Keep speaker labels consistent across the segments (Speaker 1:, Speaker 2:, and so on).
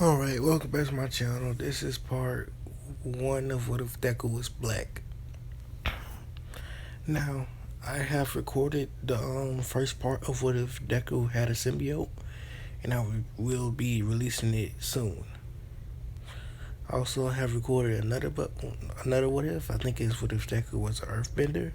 Speaker 1: Alright, welcome back to my channel. This is part one of What If Deku Was Black. Now, I have recorded the first part of What If Deku Had a Symbiote, and I will be releasing it soon. Also, I have recorded another What If. I think it's What If Deku Was an Earthbender,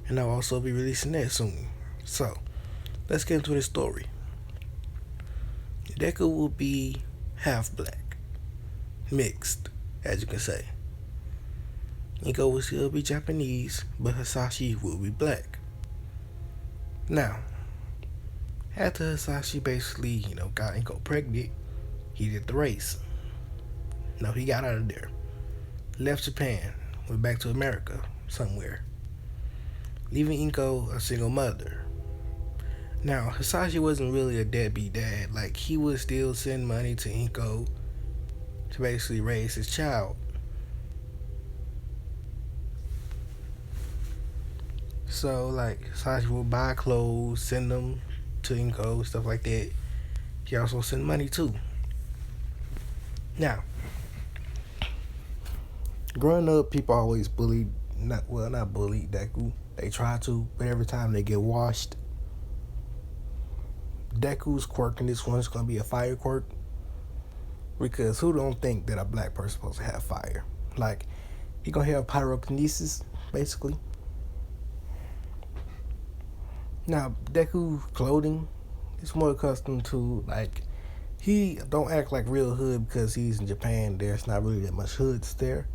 Speaker 1: and I'll also be releasing that soon. So, let's get into the story. Deku will be half black, mixed, as you can say. Inko will still be Japanese, but Hisashi will be black. Now, after Hisashi basically, got Inko pregnant, he did the race. No, he got out of there. Left Japan, went back to America, somewhere. Leaving Inko a single mother. Now, Hisashi wasn't really a deadbeat dad. Like, he would still send money to Inko to basically raise his child. So, like, Hisashi would buy clothes, send them to Inko, stuff like that. He also sent money too. Now, growing up, people always bullied, not bullied Deku. They try to, but every time they get washed. Deku's quirk in this one is going to be a fire quirk. Because who don't think that a black person's supposed to have fire? Like, he going to have pyrokinesis, basically. Now, Deku's clothing is more accustomed to, like, he don't act like real hood because he's in Japan. There's not really that much hoods there.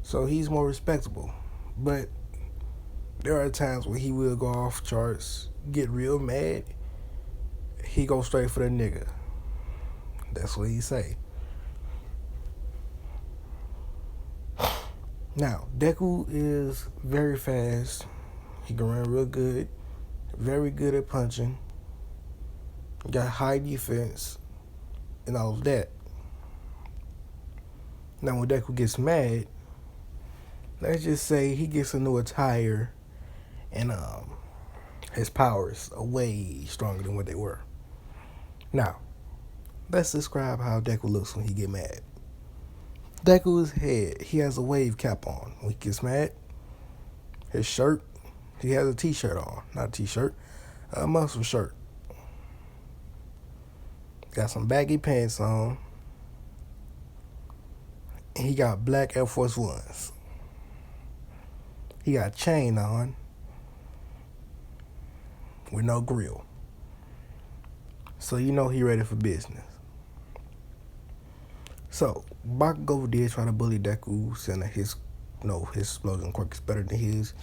Speaker 1: So he's more respectable. But there are times where he will go off charts, get real mad. He go straight for the nigga. That's what he say. Now, Deku is very fast. He can run real good. Very good at punching. Got high defense. And all of that. Now, when Deku gets mad, let's just say he gets a new attire and his powers are way stronger than what they were. Now, let's describe how Deku looks when he get mad. Deku's head, he has a wave cap on when he gets mad. His shirt, he has a t-shirt on. Not a t-shirt, a muscle shirt. Got some baggy pants on. And he got black Air Force Ones. He got a chain on with no grill. So you know he ready for business. So Bakugo did try to bully Deku, saying that his explosion quirk is better than his.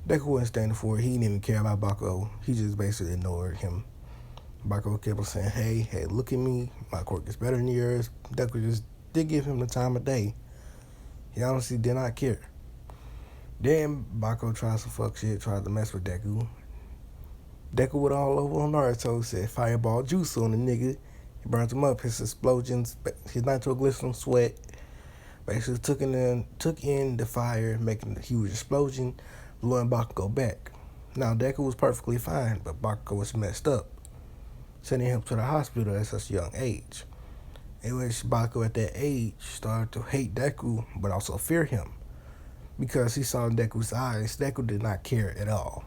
Speaker 1: Deku wasn't standing for it. He didn't even care about Bakugo. He just basically ignored him. Bakugo kept on saying, hey, look at me. My quirk is better than yours. Deku just did give him the time of day. He honestly did not care. Then Bakugo tried some fuck shit, tried to mess with Deku. Deku went all over on Naruto, said fireball juice on the nigga. He burnt him up. His explosions, his nitroglycerin sweat, basically took in the fire, making a huge explosion, blowing Bakugo back. Now, Deku was perfectly fine, but Bakugo was messed up, sending him to the hospital at such a young age. In which Bakugo at that age started to hate Deku, but also fear him. Because he saw in Deku's eyes, Deku did not care at all.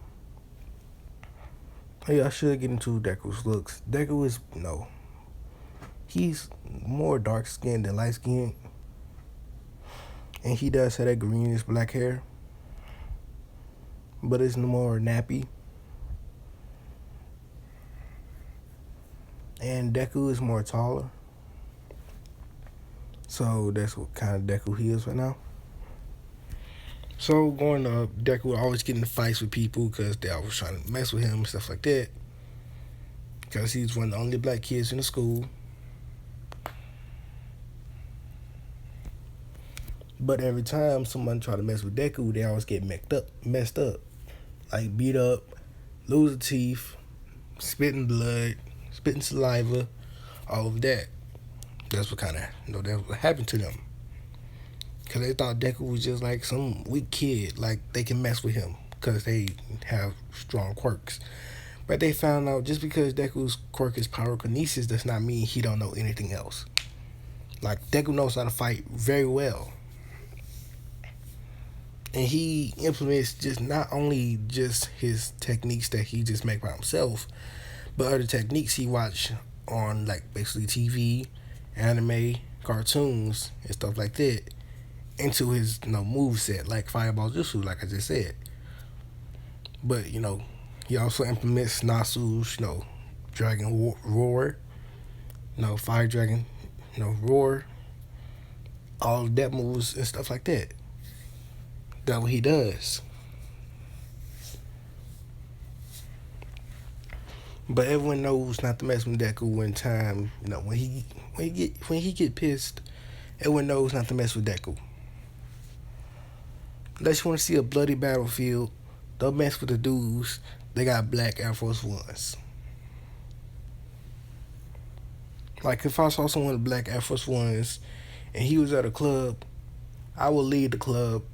Speaker 1: Hey, I should get into Deku's looks. Deku is, he's more dark skinned than light skinned. And he does have that greenish black hair. But it's more nappy. And Deku is more taller. So that's what kind of Deku he is right now. So going up, Deku would always get in fights with people because they always trying to mess with him and stuff like that. Because he's one of the only black kids in the school. But every time someone try to mess with Deku, they always get messed up. Like beat up, lose a teeth, spitting blood, spitting saliva, all of that. That's what kind of, that's what happened to them. Because they thought Deku was just like some weak kid, like they can mess with him because they have strong quirks. But they found out just because Deku's quirk is pyrokinesis does not mean he don't know anything else. Like Deku knows how to fight very well, and he implements just not only just his techniques that he just make by himself, but other techniques he watch on like basically TV, anime, cartoons, and stuff like that into his move set like Fireball Jutsu, like I just said. But he also implements Nasu's Dragon Roar, Fire Dragon, Roar, all that moves and stuff like that. That's what he does. But everyone knows not to mess with Deku one time. When he get pissed, everyone knows not to mess with Deku. Unless you want to see a bloody battlefield, don't mess with the dudes. They got black Air Force Ones. Like if I saw someone with black Air Force Ones and he was at a club, I would leave the club,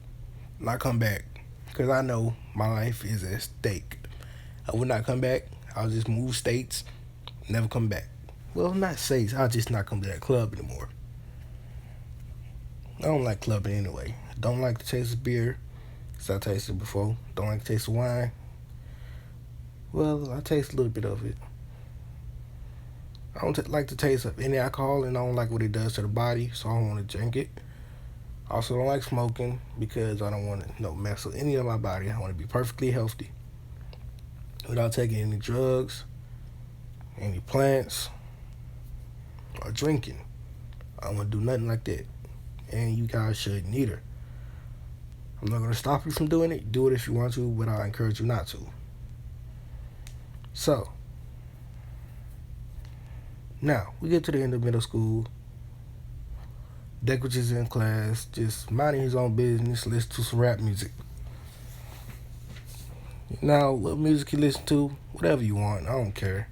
Speaker 1: not come back, because I know my life is at stake. I would not come back. I'll just move states, never come back. Well, not states. I'll just not come to that club anymore. I don't like clubbing anyway. Don't like the taste of beer, because I tasted it before. Don't like the taste of wine. Well, I taste a little bit of it. I don't like the taste of any alcohol, and I don't like what it does to the body, so I don't want to drink it. I also don't like smoking because I don't want to mess with any of my body. I want to be perfectly healthy without taking any drugs, any plants, or drinking. I don't want to do nothing like that. And you guys shouldn't either. I'm not going to stop you from doing it. Do it if you want to, but I encourage you not to. So, now, we get to the end of middle school. Deku just in class, just minding his own business, listen to some rap music. Now, what music you listen to, whatever you want, I don't care.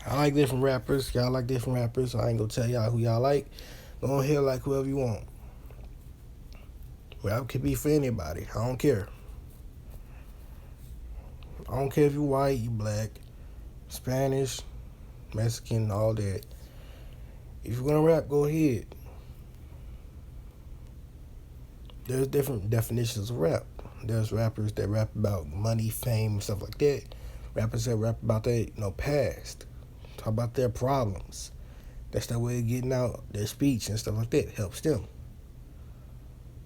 Speaker 1: I like different rappers. Y'all like different rappers. I ain't gonna tell y'all who y'all like. Go ahead, like whoever you want. Rap could be for anybody. I don't care. I don't care if you white, you black, Spanish, Mexican, all that. If you're gonna rap, go ahead. There's different definitions of rap. There's rappers that rap about money, fame, stuff like that. Rappers that rap about their past. Talk about their problems. That's their way of getting out their speech and stuff like that. It helps them.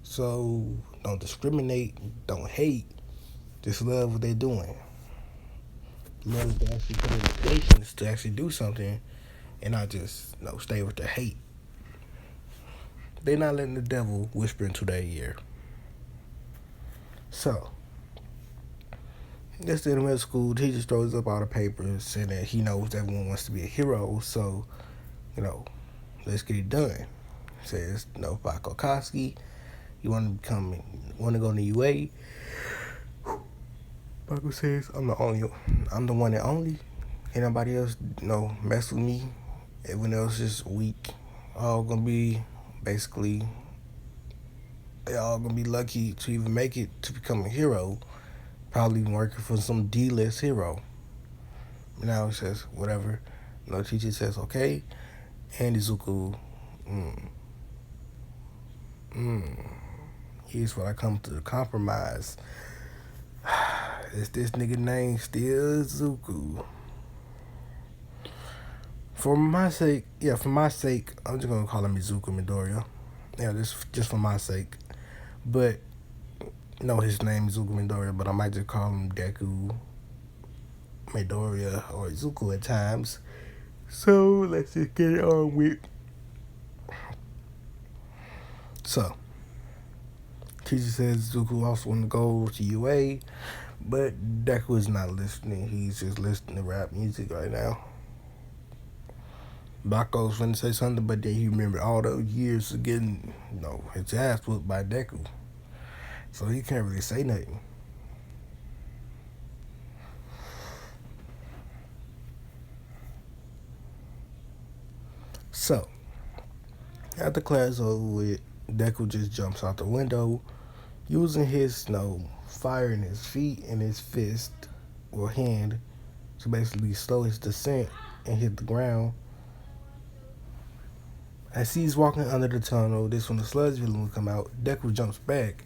Speaker 1: So don't discriminate, don't hate. Just love what they're doing. Love to actually put in the patience to actually do something and not just stay with the hate. They're not letting the devil whisper into their ear. So, this in middle school, he just throws up all the papers saying that he knows everyone wants to be a hero. So, let's get it done. Says, Bako Koski, you want to go to UA? Bako says, I'm the one and only. Ain't nobody else, mess with me. Everyone else is weak. All gonna be basically, they all gonna be lucky to even make it to become a hero. Probably working for some D-list hero. Now it says whatever. Teacher says okay, and Izuku, here's what I come to the compromise. Is this nigga name still Izuku? For my sake, I'm just gonna call him Izuku Midoriya. Yeah, just for my sake. But his name is Izuku Midoriya, but I might just call him Deku Midoriya or Izuku at times. So let's just get it on with. So, teacher says Izuku also want to go to UA, but Deku is not listening. He's just listening to rap music right now. Bako's finna say something, but then he remembered all those years of getting, his ass whooped by Deku. So he can't really say nothing. So, after class over with, Deku just jumps out the window, using his, fire in his feet and his fist, hand, to basically slow his descent and hit the ground. As he's walking under the tunnel, this when the sludge villain will come out. Deku jumps back,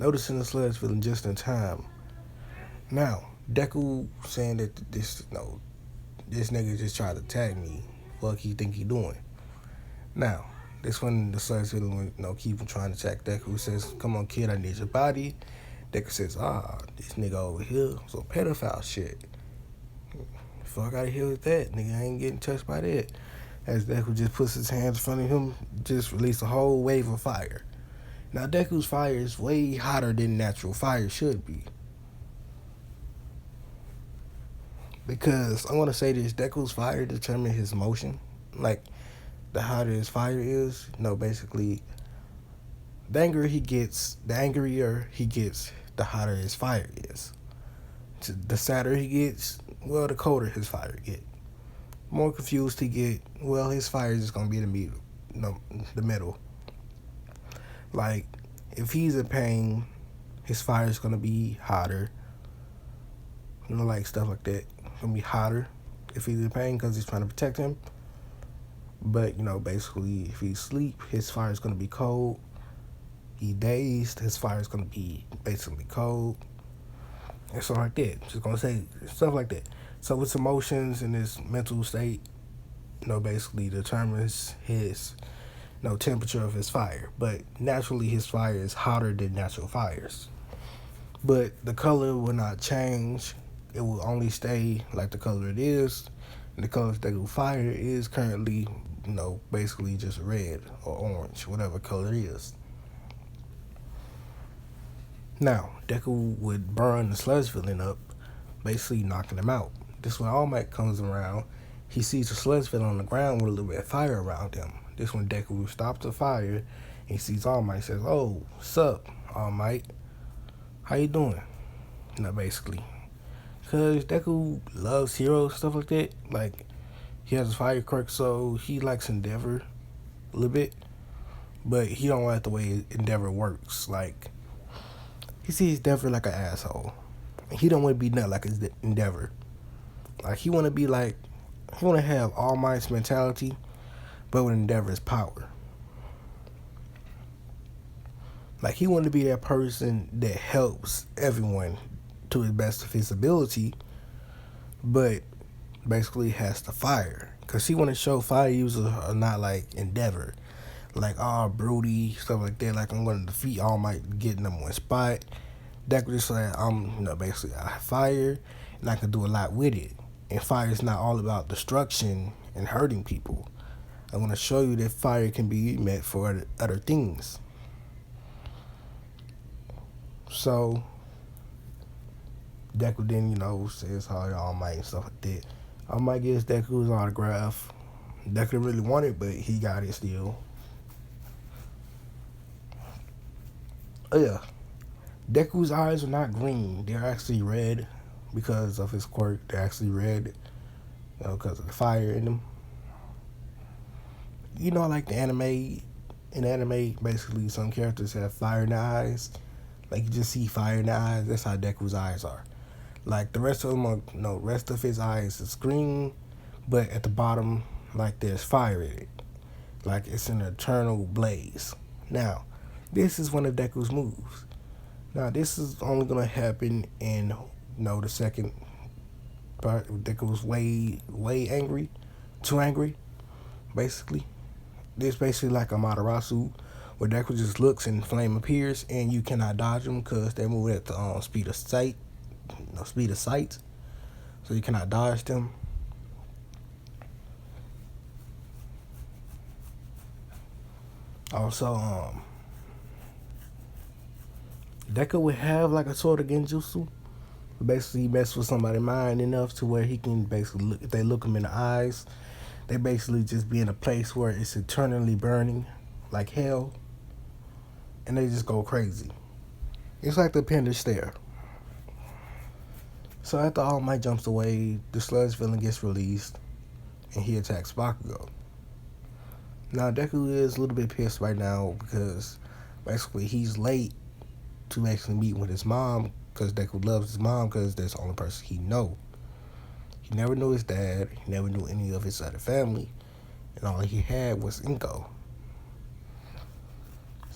Speaker 1: noticing the sludge villain just in time. Now, Deku saying that this nigga just tried to tag me. Fuck he think he doing? Now, this when the sludge villain keep trying to attack Deku. Says, "Come on, kid, I need your body." Deku says, this nigga over here, so pedophile shit. Fuck out of here with that. Nigga, I ain't getting touched by that. As Deku just puts his hands in front of him, just release a whole wave of fire. Now, Deku's fire is way hotter than natural fire should be. Because I want to say this, Deku's fire determines his motion. Like, the hotter his fire is, basically, the angrier he gets, the hotter his fire is. The sadder he gets, the colder his fire get. More confused he get, his fire is just gonna be the middle. Like, if he's in pain, his fire is gonna be hotter. Like stuff like that. Gonna be hotter if he's in pain because he's trying to protect him. But basically, if he's asleep, his fire is gonna be cold. He dazed, his fire is gonna be basically cold. And stuff like that. Just gonna say stuff like that. So its emotions and his mental state, basically determines his, temperature of his fire. But naturally, his fire is hotter than natural fires. But the color will not change. It will only stay like the color it is. And the color that will fire is currently, basically just red or orange, whatever color it is. Now, Deku would burn the sludge villain up, basically knocking him out. This when All Might comes around, he sees the sludge villain on the ground with a little bit of fire around him. This when Deku stops the fire, and he sees All Might, says, "Oh, sup, All Might? How you doing?" Basically. Because Deku loves heroes, stuff like that. Like, he has a fire quirk, so he likes Endeavor a little bit. But he don't like the way Endeavor works. Like, he sees Endeavor like an asshole. He don't want to be nothing like his Endeavor. Like, he want to have All Might's mentality, but with Endeavor's power. Like, he want to be that person that helps everyone to the best of his ability, but basically has to fire. Because he want to show fire users are not like Endeavor. Like, broody, stuff like that. Like, I'm going to defeat All Might, get number one spot. Deku just like, basically, I have fire, and I can do a lot with it. And fire is not all about destruction and hurting people. I want to show you that fire can be meant for other things. So, Deku then, says hi to All Might and stuff like that. All Might gets Deku's autograph. Deku didn't really want it, but he got it still. Oh, yeah. Deku's eyes are not green. They're actually red because of his quirk. They're actually red because of the fire in them. Like the anime. In anime, basically, some characters have fire in their eyes. Like, you just see fire in their eyes. That's how Deku's eyes are. Like, the rest of them are, rest of his eyes is green, but at the bottom, like, there's fire in it. Like, it's an eternal blaze. Now, this is one of Deku's moves. Now, this is only going to happen in, the second part. Deku's way angry. Too angry, basically. This basically like a Amaterasu, where Deku just looks and flame appears, and you cannot dodge them because they move at the speed of sight. Speed of sight. So you cannot dodge them. Also, Deku would have like a sort of genjutsu. Basically, he messes with somebody's mind enough to where he can basically look, if they look him in the eyes, they basically just be in a place where it's eternally burning, like hell, and they just go crazy. It's like the Panda Stare. So after All Might jumps away, the sludge villain gets released, and he attacks Bakugo. Now, Deku is a little bit pissed right now because basically he's late to actually meet with his mom because Deku loves his mom because that's the only person he know. He never knew his dad. He never knew any of his other family. And all he had was Inko.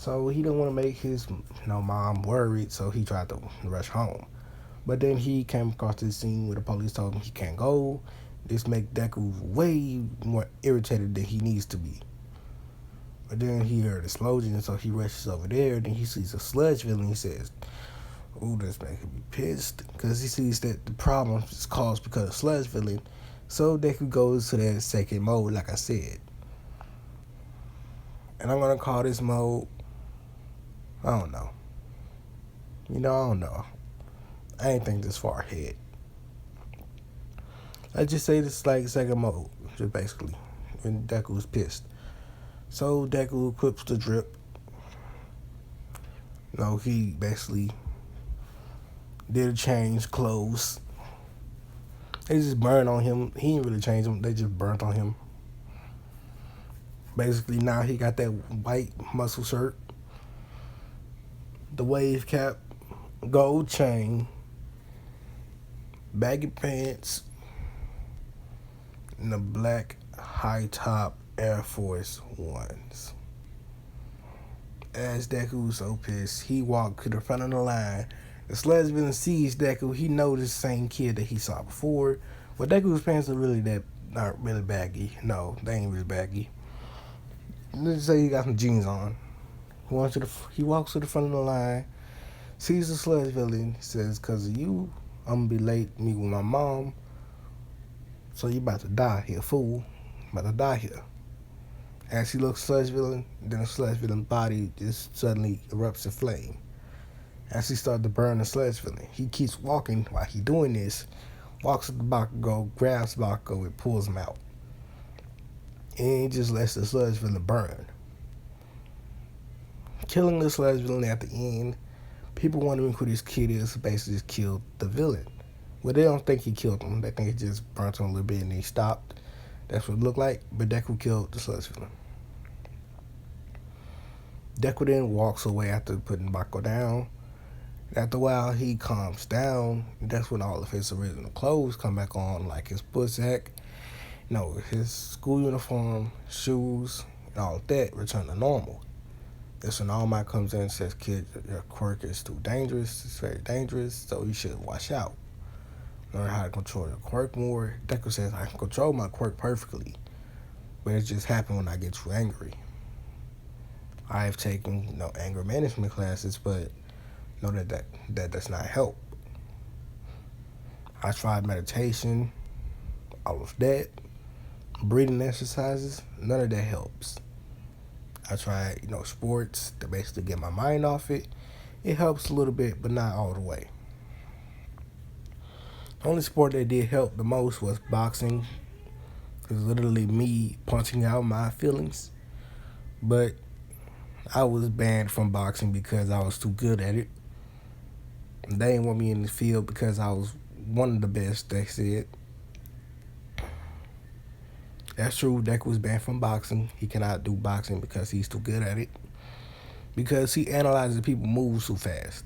Speaker 1: So he didn't want to make his mom worried, so he tried to rush home. But then he came across this scene where the police told him he can't go. This make Deku way more irritated than he needs to be. But then he heard an explosion, so he rushes over there. Then he sees a sludge villain. He says, "Ooh, this making me pissed," because he sees that the problem is caused because of sludge villain. So Deku goes to that second mode, like I said. And I'm gonna call this mode, I don't know. I don't know. I ain't think this far ahead. I just say this like second mode, just basically, when Deku's pissed. So Deku equips the drip. He basically did a change clothes. They just burned on him. He didn't really change them. They just burnt on him. Basically, now he got that white muscle shirt, the wave cap, gold chain, baggy pants, and the black high top Air Force Ones. As Deku so pissed, he walked to the front of the line. The sludge villain sees Deku. He knows the same kid that he saw before. But Deku's pants are really not really baggy. No, they ain't really baggy. Let's say he got some jeans on. He walks to the front of the line, sees the sludge villain, says, "Cause of you, I'm gonna be late meet with my mom. So you about to die here, fool. About to die here." As he looks sludge villain, then the sludge villain body just suddenly erupts in flame. As he starts to burn the sludge villain, he keeps walking while he doing this. Walks to the Bakugo, grabs Bakugo, and pulls him out. And he just lets the sludge villain burn. Killing the sludge villain at the end, people wondering who this kid is basically just killed the villain. Well, they don't think he killed him. They think he just burnt him a little bit and he stopped. That's what it looked like. But Deku killed the sludge villain. Deku then walks away after putting Bakugo down. After a while, he calms down. That's when all of his original clothes come back on, like his bushsack, his school uniform, shoes, and all of that return to normal. That's when All Might comes in and says, "Kid, your quirk is too dangerous. It's very dangerous, so you should watch out. Learn how to control your quirk more." Deku says, "I can control my quirk perfectly, but it just happens when I get too angry. I have taken anger management classes, but that does not help. I tried meditation, all of that, breathing exercises, none of that helps. I tried, sports to basically get my mind off it. It helps a little bit, but not all the way. The only sport that did help the most was boxing. It was literally me punching out my feelings. But I was banned from boxing because I was too good at it. They didn't want me in the field because I was one of the best, they said. That's true. Deku was banned from boxing. He cannot do boxing because he's too good at it. Because he analyzes people's moves too fast.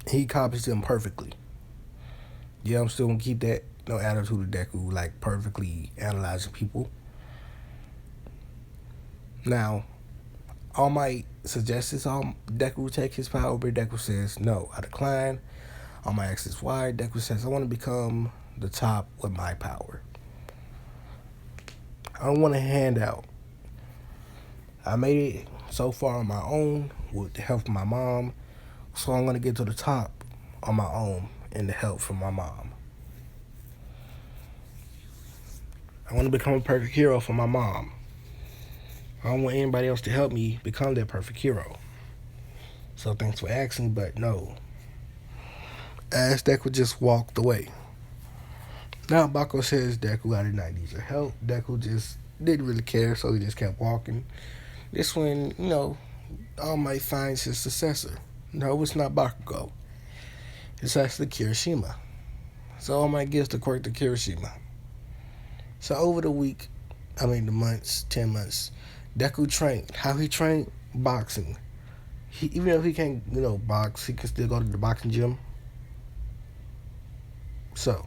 Speaker 1: He copies them perfectly. Yeah, I'm still going to keep that attitude of Deku, like perfectly analyzing people. Now, All Might suggests Deku take his power, but Deku says, "No, I decline." All Might asks why. Deku says, "I want to become the top with my power. I don't want a handout. I made it so far on my own with the help of my mom, so I'm going to get to the top on my own and the help from my mom. I want to become a perfect hero for my mom. I don't want anybody else to help me become that perfect hero. So thanks for asking, but no." As Deku just walked away. Now Bakugo says Deku, "I did not need your help." Deku just didn't really care, so he just kept walking. This when, All Might finds his successor. No, it's not Bakugo. It's actually Kirishima. So All Might gives the quirk to Kirishima. So over the months, 10 months, Deku trained. How he trained? Boxing. Even if he can't, box, he can still go to the boxing gym. So,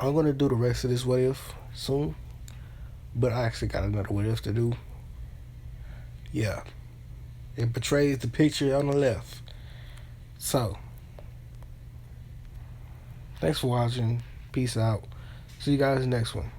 Speaker 1: I'm going to do the rest of this what if soon. But I actually got another what if to do. Yeah. It portrays the picture on the left. So, thanks for watching. Peace out. See you guys next one.